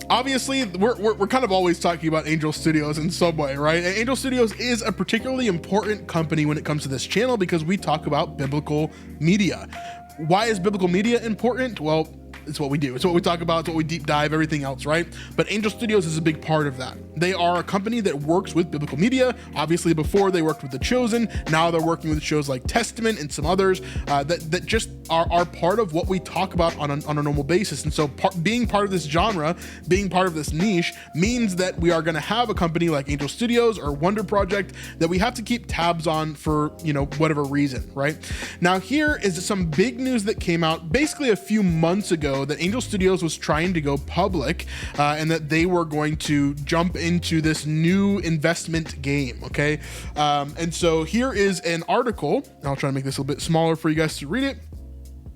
obviously we're kind of always talking about Angel Studios in some way, right? And Angel Studios is a particularly important company when it comes to this channel because we talk about biblical media. Why is biblical media important? Well, it's what we do. It's what we talk about. It's what we deep dive, everything else, right? But Angel Studios is a big part of that. They are a company that works with biblical media. Obviously, before they worked with The Chosen. Now they're working with shows like Testament and some others that just are part of what we talk about on a normal basis. And so being part of this genre, being part of this niche means that we are going to have a company like Angel Studios or Wonder Project that we have to keep tabs on for, whatever reason, right? Now, here is some big news that came out basically a few months ago that Angel Studios was trying to go public and that they were going to jump into this new investment game, okay? And so here is an article, and I'll try to make this a little bit smaller for you guys to read it,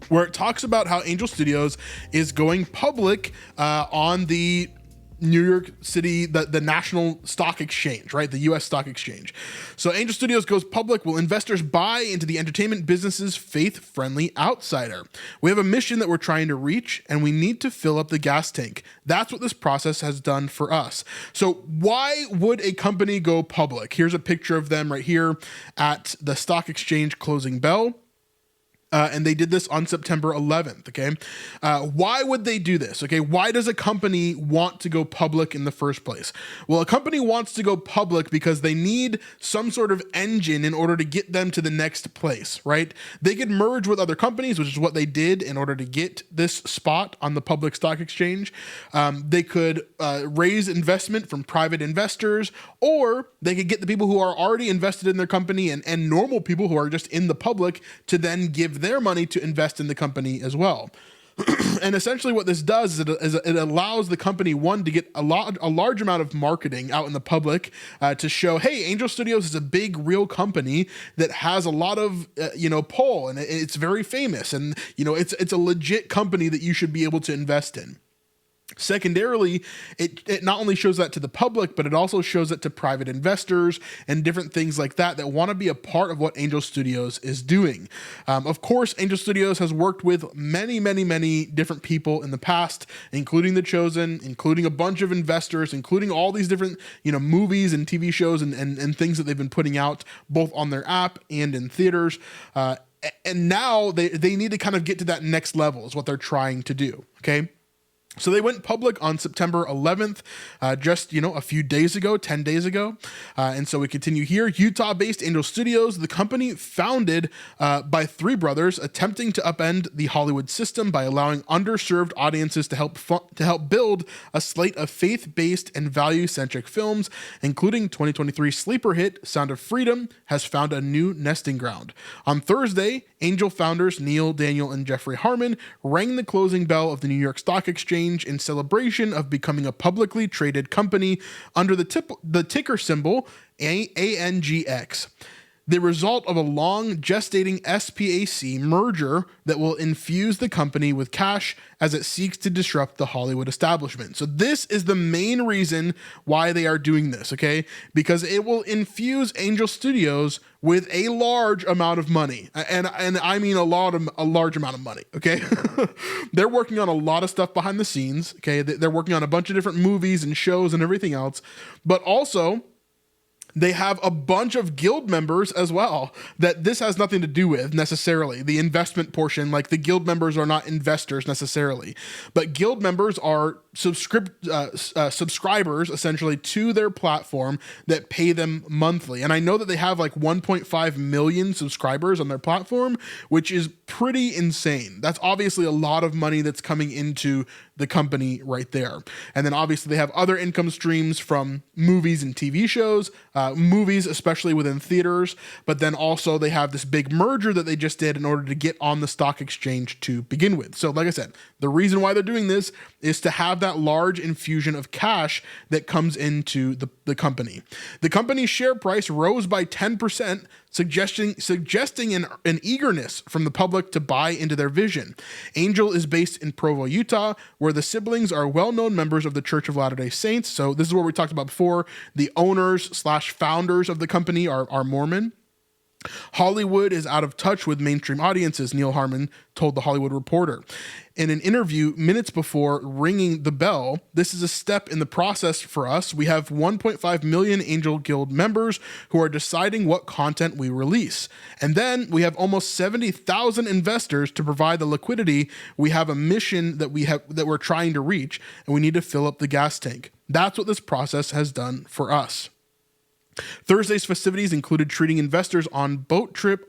where it talks about how Angel Studios is going public on the New York City, the National Stock Exchange, right? The US Stock Exchange. So Angel Studios goes public. Will investors buy into the entertainment business's faith-friendly outsider? We have a mission that we're trying to reach, and we need to fill up the gas tank. That's what this process has done for us. So why would a company go public? Here's a picture of them right here at the stock exchange closing bell. And they did this on September 11th, okay? Why would they do this, okay? Why does a company want to go public in the first place? Well, a company wants to go public because they need some sort of engine in order to get them to the next place, right? They could merge with other companies, which is what they did in order to get this spot on the public stock exchange. They could raise investment from private investors, or they could get the people who are already invested in their company and normal people who are just in the public to then give their money to invest in the company as well. And essentially what this does is it allows the company, one, to get a large amount of marketing out in the public to show, hey, Angel Studios is a big real company that has a lot of pull, and it's very famous, and it's a legit company that you should be able to invest in. Secondarily, it not only shows that to the public, but it also shows it to private investors and different things like that want to be a part of what Angel Studios is doing. Of course, Angel Studios has worked with many, many, many different people in the past, including The Chosen, including a bunch of investors, including all these different movies and TV shows and things that they've been putting out both on their app and in theaters. And now they need to kind of get to that next level is what they're trying to do, okay? So they went public on September 11th, just, a few days ago, 10 days ago. And so we continue here. Utah-based Angel Studios, the company founded by three brothers attempting to upend the Hollywood system by allowing underserved audiences to help build a slate of faith-based and value-centric films, including 2023 sleeper hit Sound of Freedom, has found a new nesting ground. On Thursday, Angel founders Neil, Daniel, and Jeffrey Harmon rang the closing bell of the New York Stock Exchange in celebration of becoming a publicly traded company under the ticker symbol ANGX. The result of a long gestating SPAC merger that will infuse the company with cash as it seeks to disrupt the Hollywood establishment. So this is the main reason why they are doing this, okay? Because it will infuse Angel Studios with a large amount of money. And I mean a large amount of money, okay? They're working on a lot of stuff behind the scenes, okay? They're working on a bunch of different movies and shows and everything else, but also they have a bunch of guild members as well that this has nothing to do with necessarily. The investment portion, like the guild members are not investors necessarily, but guild members are subscribers essentially to their platform that pay them monthly. And I know that they have like 1.5 million subscribers on their platform, which is pretty insane. That's obviously a lot of money that's coming into the company right there. And then obviously they have other income streams from movies and TV shows, movies, especially within theaters, but then also they have this big merger that they just did in order to get on the stock exchange to begin with. So like I said, the reason why they're doing this is to have that large infusion of cash that comes into the company. The company's share price rose by 10%, suggesting an eagerness from the public to buy into their vision. Angel is based in Provo, Utah, where the siblings are well-known members of the Church of Latter-day Saints. So this is what we talked about before. The owners/founders of the company are Mormon. Hollywood is out of touch with mainstream audiences, Neil Harmon told The Hollywood Reporter. In an interview minutes before ringing the bell, this is a step in the process for us. We have 1.5 million Angel Guild members who are deciding what content we release. And then we have almost 70,000 investors to provide the liquidity. We have a mission that we're trying to reach, and we need to fill up the gas tank. That's what this process has done for us. Thursday's festivities included treating investors on a boat trip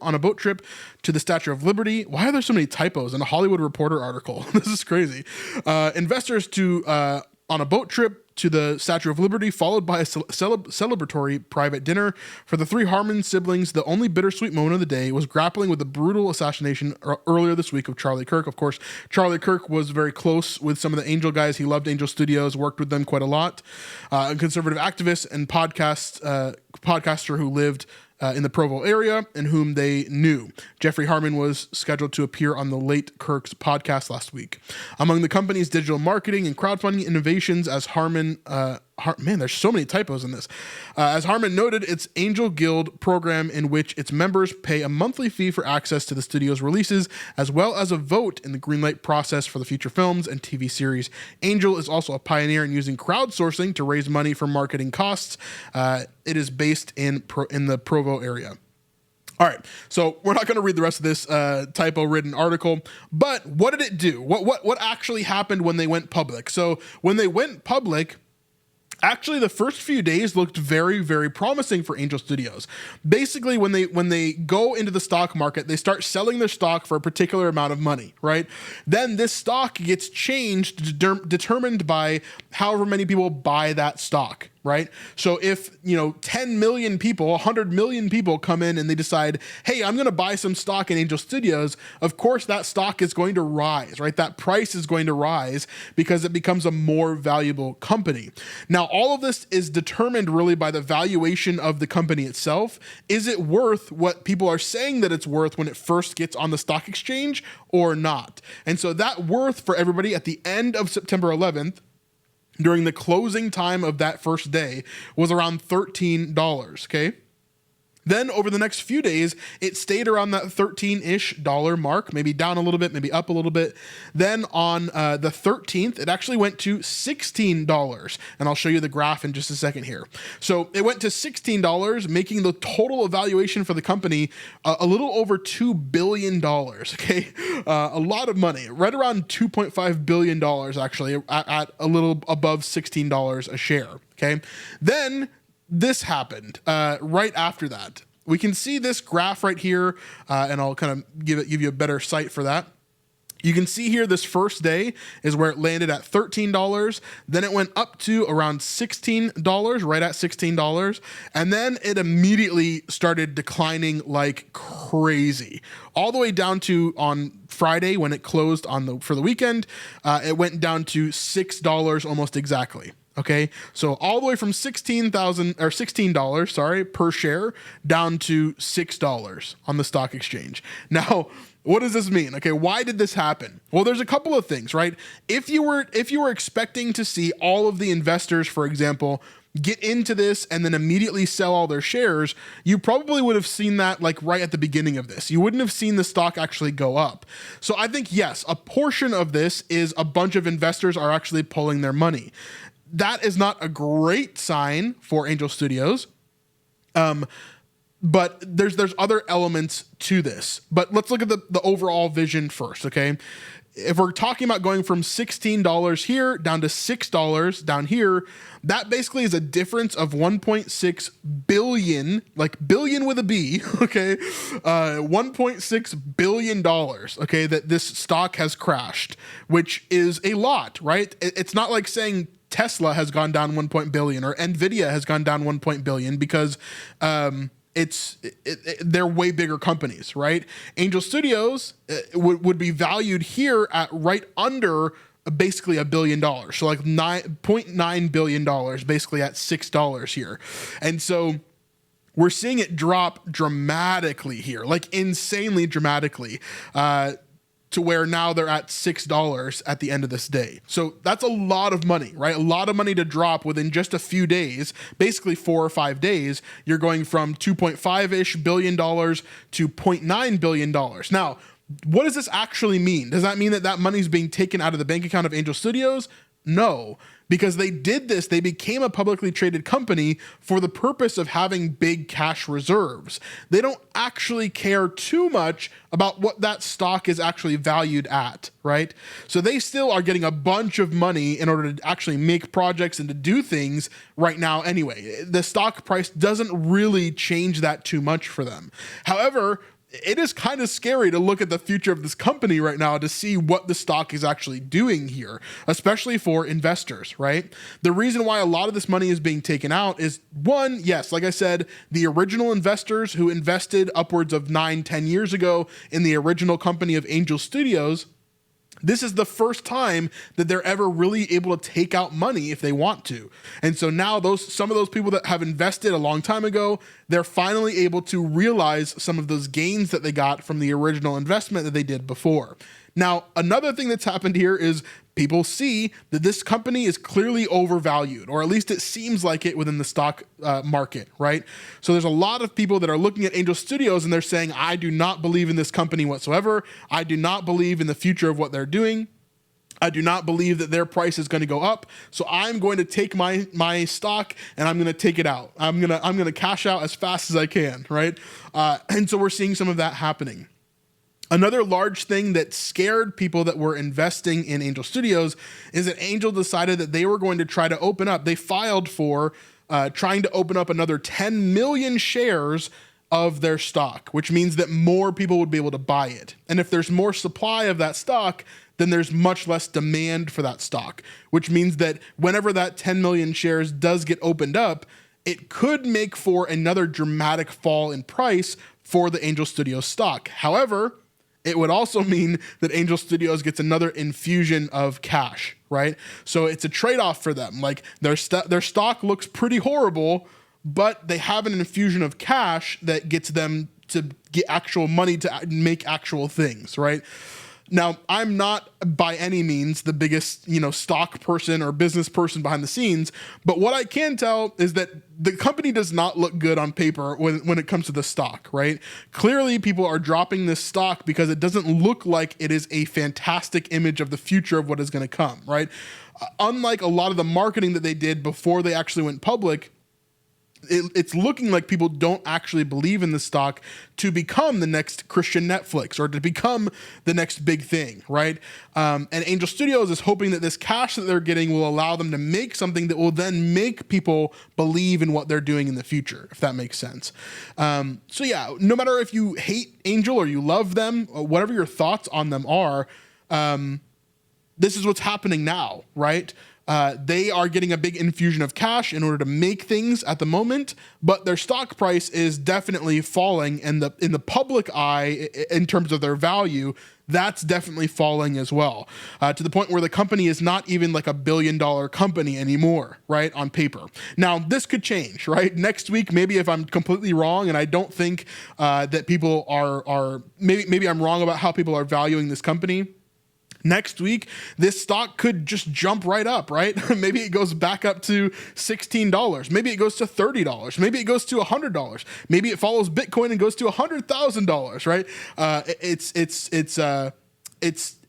to the Statue of Liberty. Why are there so many typos in a Hollywood Reporter article? This is crazy. Investors on a boat trip to the Statue of Liberty, followed by a celebratory private dinner. For the three Harmon siblings, the only bittersweet moment of the day was grappling with the brutal assassination earlier this week of Charlie Kirk. Of course, Charlie Kirk was very close with some of the Angel guys. He loved Angel Studios, worked with them quite a lot. A conservative activist and podcaster who lived in the Provo area and whom they knew. Jeffrey Harmon was scheduled to appear on the late Kirk's podcast last week. Among the company's digital marketing and crowdfunding innovations, as Harmon, there's so many typos in this. As Harmon noted, its Angel Guild program in which its members pay a monthly fee for access to the studio's releases, as well as a vote in the greenlight process for the future films and TV series. Angel is also a pioneer in using crowdsourcing to raise money for marketing costs. It is based in the Provo area. All right, so we're not going to read the rest of this typo-ridden article, but what did it do? What actually happened when they went public? So when they went public, actually, the first few days looked very, very promising for Angel Studios. Basically, when they go into the stock market, they start selling their stock for a particular amount of money, right? Then this stock gets changed, determined by however many people buy that stock, right? So if, 10 million people, 100 million people come in and they decide, hey, I'm going to buy some stock in Angel Studios, of course that stock is going to rise, right? That price is going to rise because it becomes a more valuable company. Now, all of this is determined really by the valuation of the company itself. Is it worth what people are saying that it's worth when it first gets on the stock exchange or not? And so that worth for everybody at the end of September 11th, during the closing time of that first day, was around $13, okay? Then over the next few days, it stayed around that $13-ish mark, maybe down a little bit, maybe up a little bit. Then on the 13th, it actually went to $16. And I'll show you the graph in just a second here. So it went to $16, making the total evaluation for the company a little over $2 billion, okay? A lot of money, right around $2.5 billion actually, at a little above $16 a share, okay? Then this happened right after that. We can see this graph right here, and I'll kind of give you a better sight for that. You can see here this first day is where it landed at $13. Then it went up to around $16, right at $16. And then it immediately started declining like crazy, all the way down to on Friday when it closed for the weekend. It went down to $6 almost exactly. Okay, so all the way from $16 per share down to $6 on the stock exchange. Now, what does this mean? Okay, why did this happen? Well, there's a couple of things, right? If you were expecting to see all of the investors, for example, get into this and then immediately sell all their shares, you probably would have seen that like right at the beginning of this. You wouldn't have seen the stock actually go up. So I think, yes, a portion of this is a bunch of investors are actually pulling their money. That is not a great sign for Angel Studios. But there's other elements to this. But let's look at the overall vision first, okay? If we're talking about going from $16 here down to $6 down here, that basically is a difference of 1.6 billion, like billion with a B, okay? $1.6 billion, okay, that this stock has crashed, which is a lot, right? It's not like saying Tesla has gone down 1 billion or Nvidia has gone down 1 billion because they're way bigger companies, right? Angel Studios would be valued here at right under basically $1 billion. So like $9.9 billion basically at $6 here. And so we're seeing it drop dramatically here, like insanely dramatically. to where now they're at $6 at the end of this day. So that's a lot of money, right? A lot of money to drop within just a few days, basically 4 or 5 days. You're going from $2.5-ish billion to $0.9 billion. Now, what does this actually mean? Does that mean that that money is being taken out of the bank account of Angel Studios? No, because they did this. They became a publicly traded company for the purpose of having big cash reserves. They don't actually care too much about what that stock is actually valued at, right? So they still are getting a bunch of money in order to actually make projects and to do things right now anyway. The stock price doesn't really change that too much for them. However, it is kind of scary to look at the future of this company right now to see what the stock is actually doing here, especially for investors, right? The reason why a lot of this money is being taken out is, one, yes, like I said, the original investors who invested upwards of 9-10 years ago in the original company of Angel Studios. This is the first time that they're ever really able to take out money if they want to. And so now some of those people that have invested a long time ago, they're finally able to realize some of those gains that they got from the original investment that they did before. Now, another thing that's happened here is people see that this company is clearly overvalued, or at least it seems like it within the stock market, right? So there's a lot of people that are looking at Angel Studios and they're saying, I do not believe in this company whatsoever. I do not believe in the future of what they're doing. I do not believe that their price is going to go up. So I'm going to take my stock and I'm going to take it out. I'm going to cash out as fast as I can, right? And so we're seeing some of that happening. Another large thing that scared people that were investing in Angel Studios is that Angel decided that they were going to try to open up. They filed for trying to open up another 10 million shares of their stock, which means that more people would be able to buy it. And if there's more supply of that stock, then there's much less demand for that stock, which means that whenever that 10 million shares does get opened up, it could make for another dramatic fall in price for the Angel Studios stock. However, it would also mean that Angel Studios gets another infusion of cash, right? So it's a trade-off for them. Like their stock looks pretty horrible, but they have an infusion of cash that gets them to get actual money to make actual things, right? Now, I'm not by any means the biggest, stock person or business person behind the scenes, but what I can tell is that the company does not look good on paper when it comes to the stock, right? Clearly, people are dropping this stock because it doesn't look like it is a fantastic image of the future of what is going to come, right? Unlike a lot of the marketing that they did before they actually went public, it's looking like people don't actually believe in the stock to become the next Christian Netflix or to become the next big thing, right? And Angel Studios is hoping that this cash that they're getting will allow them to make something that will then make people believe in what they're doing in the future, if that makes sense. So yeah, no matter if you hate Angel or you love them, whatever your thoughts on them are, this is what's happening now, right? They are getting a big infusion of cash in order to make things at the moment, but their stock price is definitely falling, and in the public eye, in terms of their value, that's definitely falling as well, to the point where the company is not even like $1 billion company anymore, right, on paper. Now, this could change, right? Next week, maybe if I'm completely wrong, and I don't think that people are maybe I'm wrong about how people are valuing this company. Next week, this stock could just jump right up, right? Maybe it goes back up to $16. Maybe it goes to $30. Maybe it goes to $100. Maybe it follows Bitcoin and goes to $100,000, right?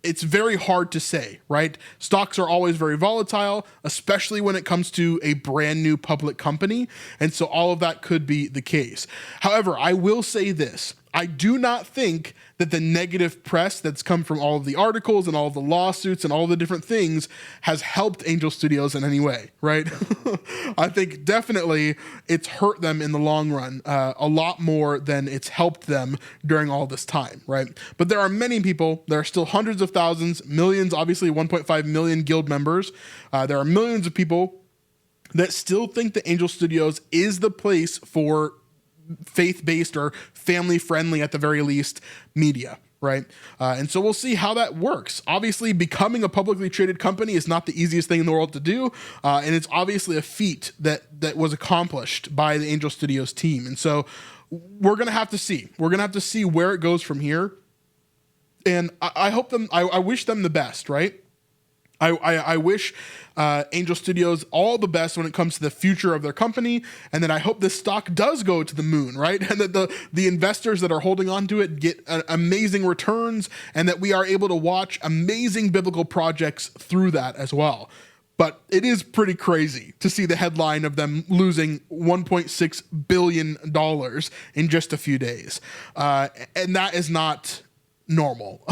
It's very hard to say, right? Stocks are always very volatile, especially when it comes to a brand new public company. And so all of that could be the case. However, I will say this. I do not think that the negative press that's come from all of the articles and all of the lawsuits and all the different things has helped Angel Studios in any way, right? I think definitely it's hurt them in the long run a lot more than it's helped them during all this time, right? But there are many people, there are still hundreds of thousands, millions, obviously 1.5 million guild members. There are millions of people that still think that Angel Studios is the place for faith-based or family-friendly, at the very least, media, right? And so we'll see how that works. Obviously, becoming a publicly traded company is not the easiest thing in the world to do, and it's obviously a feat that was accomplished by the Angel Studios team. And so we're going to have to see. We're going to have to see where it goes from here. And I hope them, I wish them the best, right? I wish Angel Studios all the best when it comes to the future of their company, and then I hope this stock does go to the moon, right? And that the investors that are holding on to it get amazing returns, and that we are able to watch amazing biblical projects through that as well. But it is pretty crazy to see the headline of them losing $1.6 billion in just a few days. And that is not normal.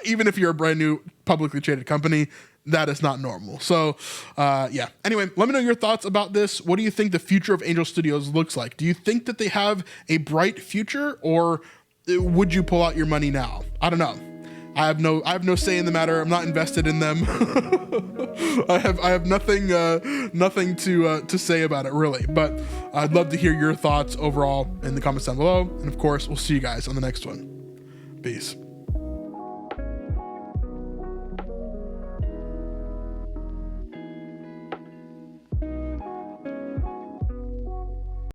Even if you're a brand new publicly traded company, that is not normal. So yeah, anyway, let me know your thoughts about this. What do you think the future of Angel Studios looks like? Do you think that they have a bright future, or would you pull out your money now? I don't know. I have no say in the matter. I'm not invested in them. I have nothing to say about it really, but I'd love to hear your thoughts overall in the comments down below. And of course, we'll see you guys on the next one. Peace.